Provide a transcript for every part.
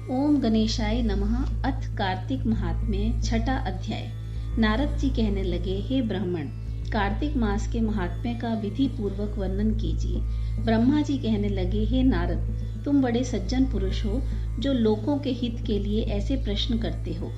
ओम गणेशाय नमः। अथ कार्तिक महात्म्य छठा अध्याय। नारद जी कहने लगे, हे ब्राह्मण, कार्तिक मास के महात्म्य का विधि पूर्वक वर्णन कीजिए। ब्रह्मा जी कहने लगे, हे नारद, तुम बड़े सज्जन पुरुष हो जो लोगों के हित के लिए ऐसे प्रश्न करते हो।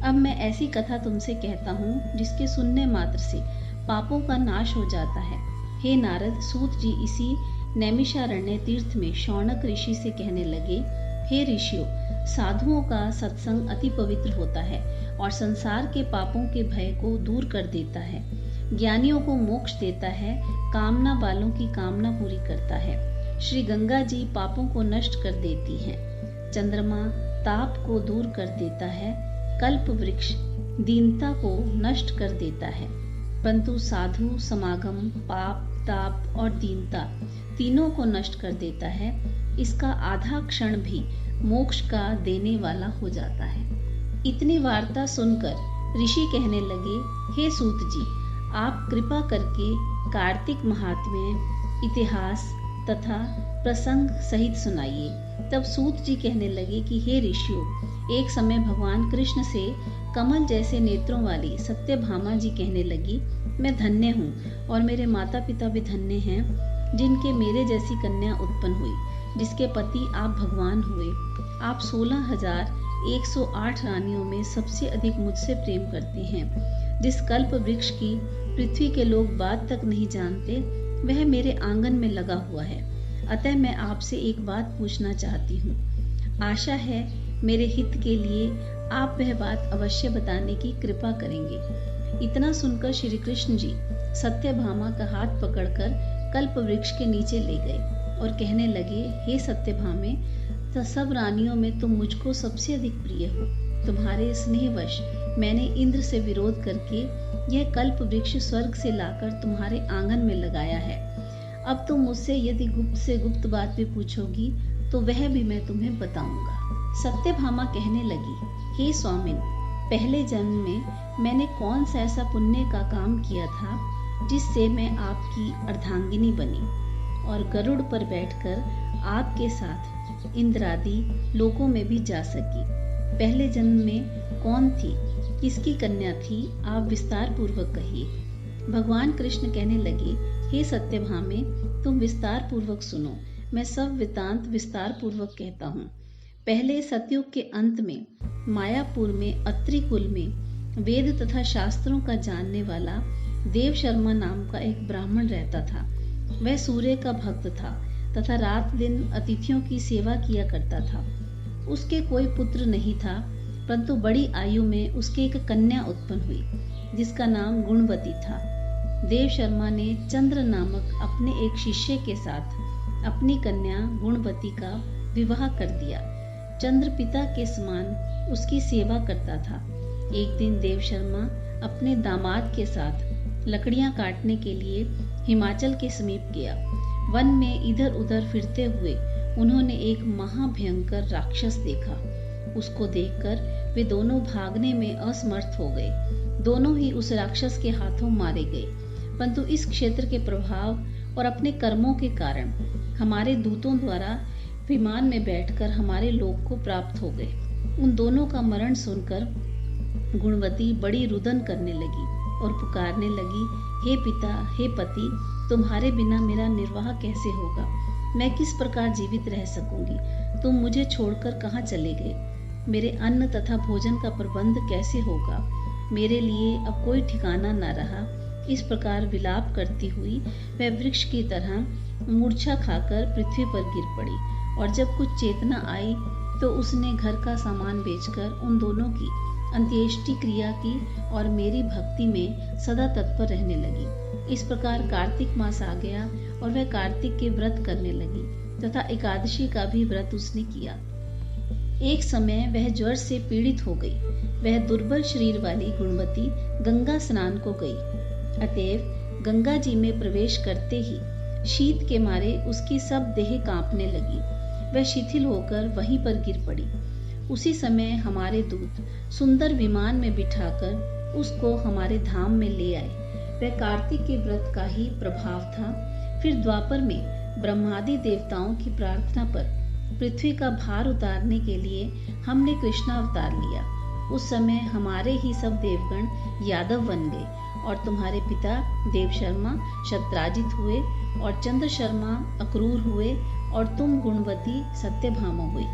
अब मैं ऐसी कथा तुमसे कहता हूँ जिसके सुनने मात्र से पापों का नाश हो जाता है। हे नारद, सूत जी इसी नैमिषारण्य तीर्थ में शौनक ऋषि से कहने लगे, हे ऋषियों, साधुओं का सत्संग अति पवित्र होता है और संसार के पापों के भय को दूर कर देता है, ज्ञानियों को मोक्ष देता है, कामना वालों की कामना पूरी करता है। श्री गंगा जी पापों को नष्ट कर देती हैं, चंद्रमा ताप को दूर कर देता है, कल्प वृक्ष दीनता को नष्ट कर देता है, परंतु साधु समागम पाप ताप और दीनता तीनों को नष्ट कर देता है। इसका आधा क्षण भी मोक्ष का देने वाला हो जाता है। इतनी वार्ता सुनकर ऋषि कहने लगे, हे सूत जी, आप कृपा करके कार्तिक महात्म्य इतिहास तथा प्रसंग सहित सुनाइए। तब सूत जी कहने लगे कि हे ऋषियों, एक समय भगवान कृष्ण से कमल जैसे नेत्रों वाली सत्यभामा जी कहने लगी, मैं धन्य हूँ और मेरे माता पिता भी धन्य हैं जिनके मेरे जैसी कन्या उत्पन्न हुई, जिसके पति आप भगवान हुए। आप 16,108 रानियों में सबसे अधिक मुझसे प्रेम करते हैं। जिस कल्प वृक्ष की पृथ्वी के लोग बात तक नहीं जानते, वह मेरे आंगन में लगा हुआ है। अतः मैं आपसे एक बात पूछना चाहती हूँ। आशा है मेरे हित के लिए आप वह बात अवश्य बताने की कृपा करेंगे। इतना सुनकर श्री कृष्ण जी सत्यभामा का हाथ पकड़कर कल्प वृक्ष के नीचे ले गए और कहने लगे, हे सत्यभामे, सब रानियों में तुम मुझको सबसे अधिक प्रिय हो। तुम्हारे स्नेहवश मैंने इंद्र से विरोध करके यह कल्प वृक्ष स्वर्ग से लाकर तुम्हारे आंगन में लगाया है। अब तुम मुझसे यदि गुप्त से गुप्त बात भी पूछोगी तो वह भी मैं तुम्हें बताऊंगा। सत्यभामा कहने लगी, हे स्वामिन, पहले जन्म में मैंने कौन सा ऐसा पुण्य का काम किया था जिससे मैं आपकी अर्धांगिनी बनी और गरुड़ पर बैठकर आपके साथ इंद्रादि लोकों में भी जा सकी। पहले जन्म में कौन थी, किसकी कन्या थी, आप विस्तार पूर्वक कहिए। भगवान कृष्ण कहने लगे, हे सत्यभामे, तुम विस्तार पूर्वक सुनो। मैं सब वृतांत विस्तार पूर्वक कहता हूँ। पहले सतयुग के अंत में मायापुर में अत्रि कुल में वेद तथा शास्त्रों का जानने वाला देव शर्मा नाम का एक ब्राह्मण रहता था। वह सूर्य का भक्त था तथा रात दिन अतिथियों की सेवा किया करता था। उसके कोई पुत्र नहीं था, परंतु बड़ी आयु में उसके एक कन्या उत्पन्न हुई जिसका नाम गुणवती था। देव शर्मा ने चंद्र नामक अपने एक शिष्य के साथ अपनी कन्या गुणवती का विवाह कर दिया। चंद्र पिता के समान उसकी सेवा करता था। एक दिन देव शर्मा अपने दामाद के साथ लकड़ियां काटने के लिए हिमाचल के समीप गया। वन में इधर उधर फिरते हुए उन्होंने एक महाभयंकर राक्षस देखा। उसको देखकर वे दोनों भागने में असमर्थ हो गए। दोनों ही उस राक्षस के हाथों मारे गए, परंतु इस क्षेत्र के प्रभाव और अपने कर्मों के कारण हमारे दूतों द्वारा विमान में बैठकर हमारे लोक को प्राप्त हो गए। उन दोनों का मरण सुनकर गुणवती बड़ी रुदन करने लगी और पुकारने लगी, हे पिता, हे पति, तुम्हारे बिना मेरा निर्वाह कैसे होगा? मैं किस प्रकार जीवित रह सकूंगी? तुम मुझे छोड़कर कहाँ चले गए? मेरे अन्न तथा भोजन का प्रबंध कैसे होगा? मेरे लिए अब कोई ठिकाना न रहा। इस प्रकार विलाप करती हुई वह वृक्ष की तरह मूर्छा खाकर पृथ्वी पर गिर पड़ी और जब कुछ चेतना आई तो उसने घर का सामान बेचकर उन दोनों की अंत्येष्टि क्रिया की और मेरी भक्ति में सदा तत्पर रहने लगी। इस प्रकार कार्तिक मास आ गया और वह कार्तिक के व्रत करने लगी तथा एकादशी का भी व्रत उसने किया। एक समय वह ज्वर से पीड़ित हो गई। वह दुर्बल शरीर वाली गुणवती गंगा स्नान को गई। अतएव गंगा जी में प्रवेश करते ही शीत के मारे उसकी सब देह कांपने लगी। वह शिथिल होकर वहीं पर गिर पड़ी। उसी समय हमारे दूत सुंदर विमान में बिठाकर उसको हमारे धाम में ले आए। वह कार्तिक के व्रत का ही प्रभाव था। फिर द्वापर में ब्रह्मादि देवताओं की प्रार्थना पर पृथ्वी का भार उतारने के लिए हमने कृष्णा अवतार लिया। उस समय हमारे ही सब देवगण यादव बन गए और तुम्हारे पिता देव शर्मा शत्राजित हुए और चंद्र शर्मा अक्रूर हुए और तुम गुणवती सत्यभामा हुई।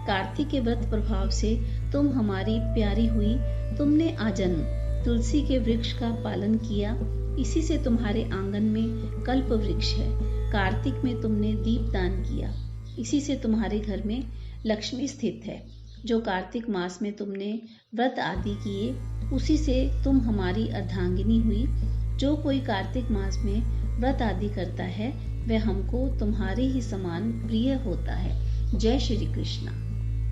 कार्तिक के व्रत प्रभाव से तुम हमारी प्यारी हुई। तुमने आजन्म तुलसी के वृक्ष का पालन किया, इसी से तुम्हारे आंगन में कल्प वृक्ष है। कार्तिक में तुमने दीप दान किया, इसी से तुम्हारे घर में लक्ष्मी स्थित है। जो कार्तिक मास में तुमने व्रत आदि किए, उसी से तुम हमारी अर्धांगिनी हुई। जो कोई कार्तिक मास में व्रत आदि करता है, वह हमको तुम्हारे ही समान प्रिय होता है। जय श्री कृष्ण।